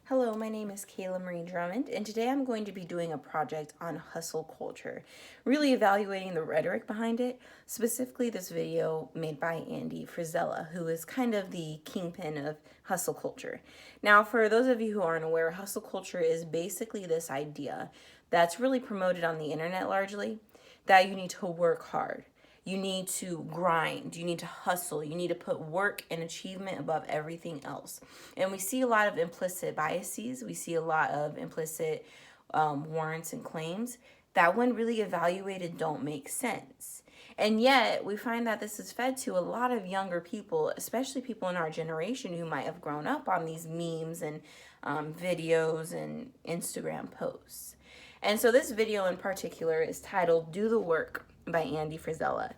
Hello, my name is Kayla Marie Drummond, and today I'm going to be doing a project on hustle culture, really evaluating the rhetoric behind it, specifically this video made by Andy Frisella, who is kind of the kingpin of hustle culture. Now, for those of you who aren't aware, hustle culture is basically this idea that's really promoted on the internet largely, that you need to work hard. You need to grind, you need to hustle, you need to put work and achievement above everything else. And we see a lot of implicit biases, we see a lot of implicit warrants and claims that, when really evaluated, don't make sense. And yet, we find that this is fed to a lot of younger people, especially people in our generation who might have grown up on these memes and videos and Instagram posts. And so, this video in particular is titled Do the Work by Andy Frisella.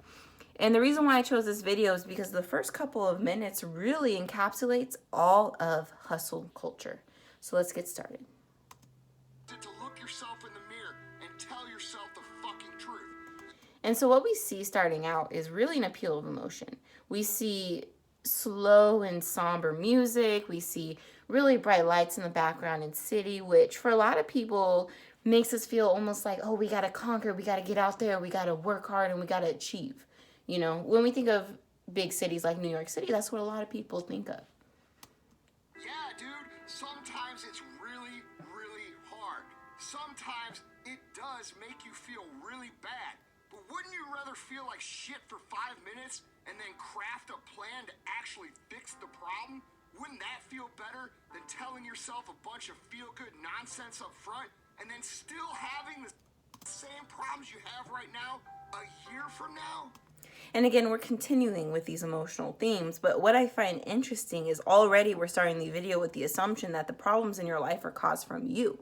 And the reason why I chose this video is because the first couple of minutes really encapsulates all of hustle culture. So let's get started. To look yourself in the mirror and tell yourself the fucking truth. And so what we see starting out is really an appeal of emotion. We see slow and somber music. We see really bright lights in the background and city, which for a lot of people makes us feel almost like, oh, we got to conquer, we got to get out there, we got to work hard, and we got to achieve. You know, when we think of big cities like New York City, that's what a lot of people think of. Yeah, dude, sometimes it's really, really hard. Sometimes it does make you feel really bad. But wouldn't you rather feel like shit for 5 minutes and then craft a plan to actually fix the problem? Wouldn't that feel better than telling yourself a bunch of feel-good nonsense up front and then still having the same problems you have right now a year from now? And again, we're continuing with these emotional themes, but what I find interesting is already we're starting the video with the assumption that the problems in your life are caused from you,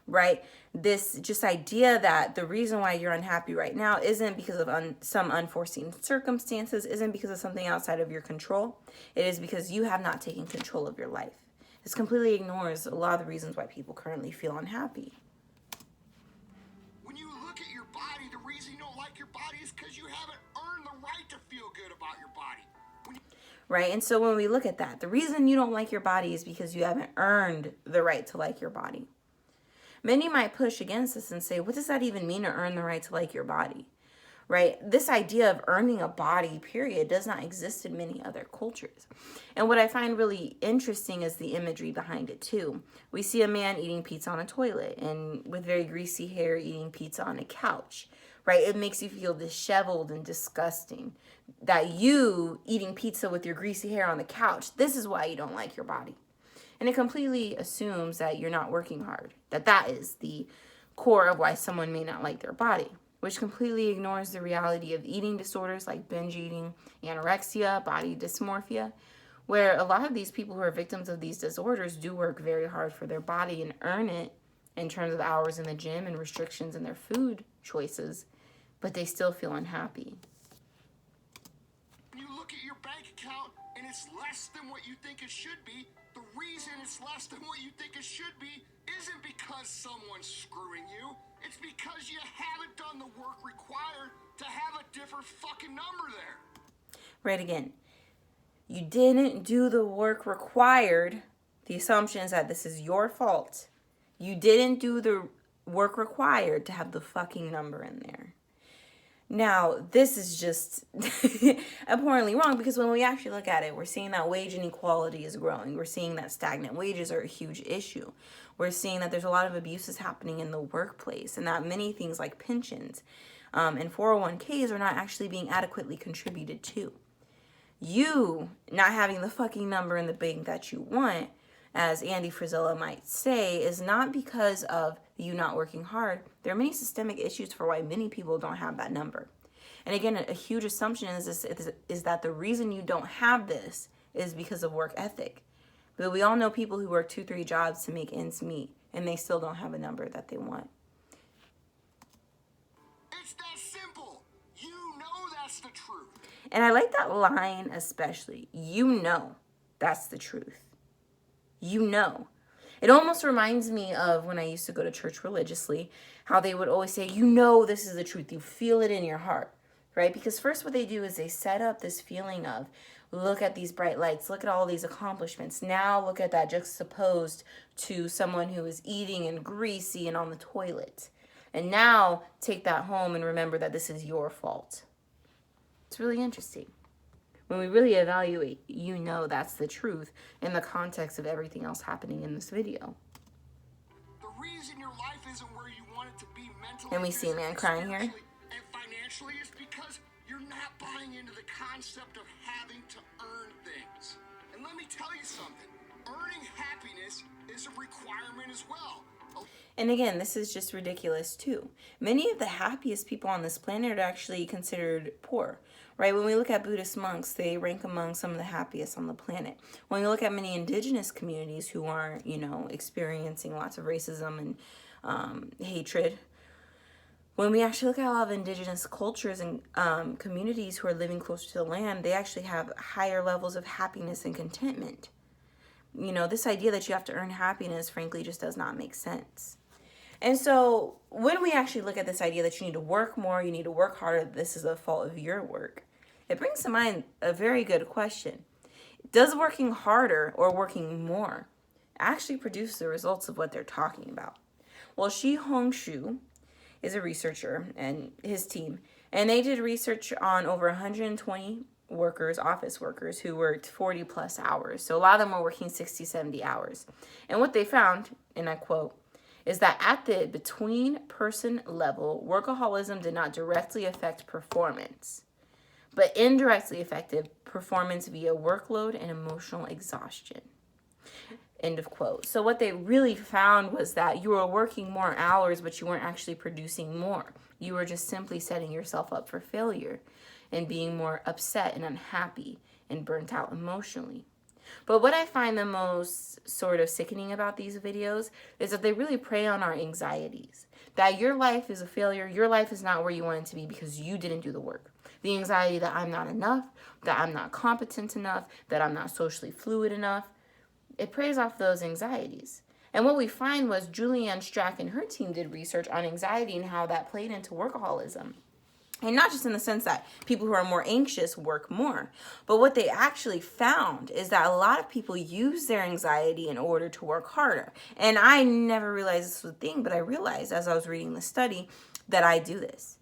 right? This just idea that the reason why you're unhappy right now isn't because of some unforeseen circumstances, isn't because of something outside of your control. It is because you have not taken control of your life. This completely ignores a lot of the reasons why people currently feel unhappy. When you look at your body, the reason you don't like your body is because you haven't earned the right to feel good about your body. Right? And so when we look at that, the reason you don't like your body is because you haven't earned the right to like your body. Many might push against this and say, what does that even mean, to earn the right to like your body? Right? This idea of earning a body, period, does not exist in many other cultures. And what I find really interesting is the imagery behind it too. We see a man eating pizza on a toilet and with very greasy hair eating pizza on a couch. Right? It makes you feel disheveled and disgusting that you eating pizza with your greasy hair on the couch, this is why you don't like your body. And it completely assumes that you're not working hard, that is the core of why someone may not like their body, which completely ignores the reality of eating disorders like binge eating, anorexia, body dysmorphia, where a lot of these people who are victims of these disorders do work very hard for their body and earn it in terms of hours in the gym and restrictions in their food choices, but they still feel unhappy. When you look at your bank account and it's less than what you think it should be, the reason it's less than what you think it should be isn't because someone's screwing you. It's because you haven't done the work required to have a different fucking number there. Right, again, you didn't do the work required. The assumption is that this is your fault. You didn't do the work required to have the fucking number in there. Now, this is just abhorrently wrong, because when we actually look at it, we're seeing that wage inequality is growing. We're seeing that stagnant wages are a huge issue. We're seeing that there's a lot of abuses happening in the workplace, and that many things like pensions and 401ks are not actually being adequately contributed to. You not having the fucking number in the bank that you want, as Andy Frisella might say, is not because of you not working hard. There are many systemic issues for why many people don't have that number. And again, a huge assumption is that the reason you don't have this is because of work ethic. But we all know people who work 2-3 jobs to make ends meet, and they still don't have a number that they want. It's that simple. You know that's the truth. And I like that line especially. You know that's the truth. You know. It almost reminds me of when I used to go to church religiously, how they would always say, you know this is the truth. You feel it in your heart, right? Because first what they do is they set up this feeling of, Look at these bright lights. Look at all these accomplishments. Now look at that juxtaposed to someone who is eating and greasy and on the toilet. And now take that home and remember that this is your fault. It's really interesting. When we really evaluate, you know that's the truth in the context of everything else happening in this video. The reason your life isn't where you want it to be mentally, And we see a man crying here. and financially is because you're not buying into the concept of having to earn things. And let me tell you something, earning happiness is a requirement as well. And again, this is just ridiculous too. Many of the happiest people on this planet are actually considered poor, right? When we look at Buddhist monks, they rank among some of the happiest on the planet. When we look at many indigenous communities who are, experiencing lots of racism and hatred, when we actually look at a lot of indigenous cultures and communities who are living closer to the land, they actually have higher levels of happiness and contentment. This idea that you have to earn happiness, frankly, just does not make sense. And so when we actually look at this idea that you need to work more, you need to work harder, this is the fault of your work, it brings to mind a very good question. Does working harder or working more actually produce the results of what they're talking about? Well, Shi Hongshu is a researcher and his team, and they did research on over 120 workers, office workers, who worked 40 plus hours. So a lot of them were working 60, 70 hours. And what they found, and I quote, is that at the between person level, workaholism did not directly affect performance, but indirectly affected performance via workload and emotional exhaustion. End of quote. So what they really found was that you were working more hours, but you weren't actually producing more. You were just simply setting yourself up for failure and being more upset and unhappy and burnt out emotionally. But what I find the most sort of sickening about these videos is that they really prey on our anxieties. That your life is a failure, your life is not where you want it to be because you didn't do the work. The anxiety that I'm not enough, that I'm not competent enough, that I'm not socially fluid enough, it preys off those anxieties. And what we find was Julianne Strack and her team did research on anxiety and how that played into workaholism. And not just in the sense that people who are more anxious work more, but what they actually found is that a lot of people use their anxiety in order to work harder. And I never realized this was a thing, but I realized as I was reading the study that I do this.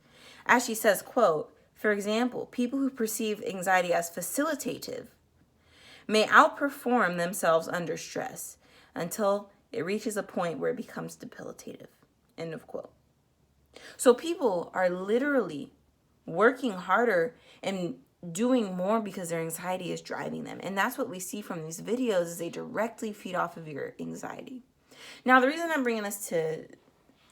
As she says, quote, for example, people who perceive anxiety as facilitative may outperform themselves under stress until it reaches a point where it becomes debilitative. End of quote. So people are literally working harder and doing more because their anxiety is driving them. And that's what we see from these videos is they directly feed off of your anxiety. Now, the reason I'm bringing this to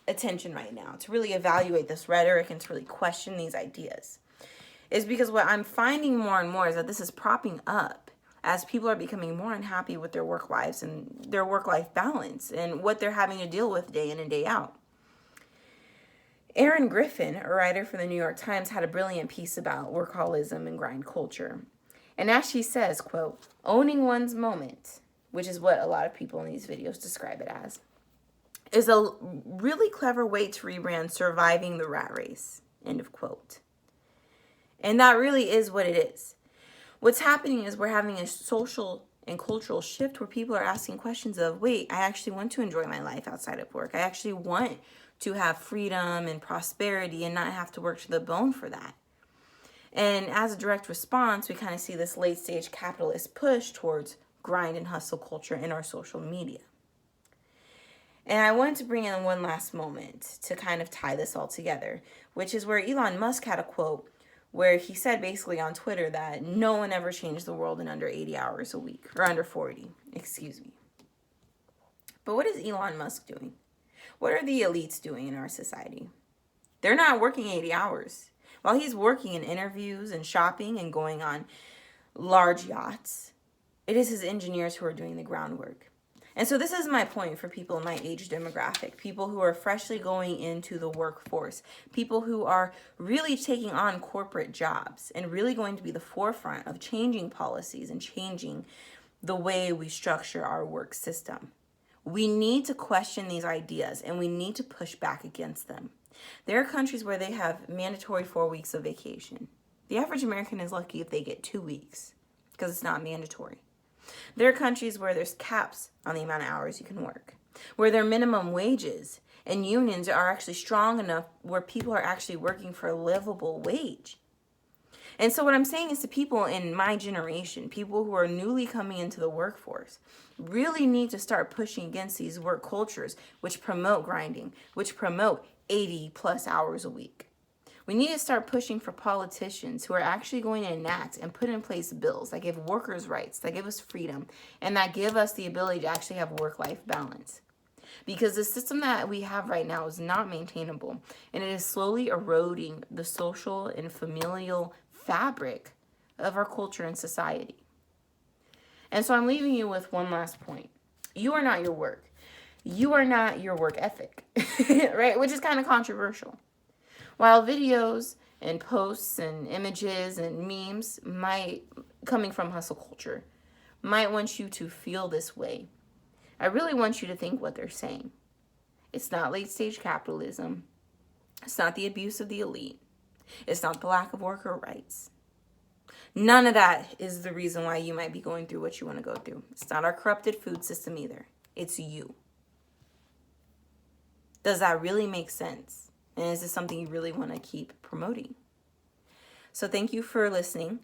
attention right now, to really evaluate this rhetoric and to really question these ideas, is because what I'm finding more and more is that this is propping up as people are becoming more unhappy with their work lives and their work-life balance and what they're having to deal with day in and day out. Erin Griffin, a writer for the New York Times, had a brilliant piece about workaholism and grind culture. And as she says, quote, owning one's moment, which is what a lot of people in these videos describe it as, is a really clever way to rebrand surviving the rat race, end of quote. And that really is what it is. What's happening is we're having a social and cultural shift where people are asking questions of, wait, I actually want to enjoy my life outside of work. I actually want to have freedom and prosperity and not have to work to the bone for that. And as a direct response, we kind of see this late stage capitalist push towards grind and hustle culture in our social media. And I wanted to bring in one last moment to kind of tie this all together, which is where Elon Musk had a quote where he said basically on Twitter that no one ever changed the world in under 80 hours a week, or under 40, excuse me. But what is Elon Musk doing? What are the elites doing in our society? They're not working 80 hours. While he's working in interviews and shopping and going on large yachts, it is his engineers who are doing the groundwork. And so this is my point for people in my age demographic, people who are freshly going into the workforce, people who are really taking on corporate jobs and really going to be the forefront of changing policies and changing the way we structure our work system. We need to question these ideas and we need to push back against them. There are countries where they have mandatory 4 weeks of vacation. The average American is lucky if they get 2 weeks. because it's not mandatory. There are countries where there's caps on the amount of hours you can work, where there are minimum wages and unions are actually strong enough where people are actually working for a livable wage. And so what I'm saying is to people in my generation, people who are newly coming into the workforce, really need to start pushing against these work cultures which promote grinding, which promote 80 plus hours a week. We need to start pushing for politicians who are actually going to enact and put in place bills that give workers rights, that give us freedom, and that give us the ability to actually have work-life balance. Because the system that we have right now is not maintainable, and it is slowly eroding the social and familial fabric of our culture and society. And so I'm leaving you with one last point. You are not your work. You are not your work ethic, right? Which is kind of controversial. While videos and posts and images and memes coming from hustle culture, might want you to feel this way, I really want you to think what they're saying. It's not late stage capitalism. It's not the abuse of the elite. It's not the lack of worker rights. None of that is the reason why you might be going through what you want to go through. It's not our corrupted food system either. It's you. Does that really make sense? And is this something you really want to keep promoting? So thank you for listening.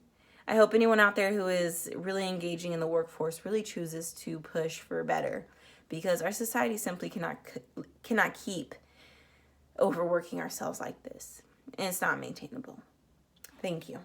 I hope anyone out there who is really engaging in the workforce really chooses to push for better, because our society simply cannot keep overworking ourselves like this. And it's not maintainable. Thank you.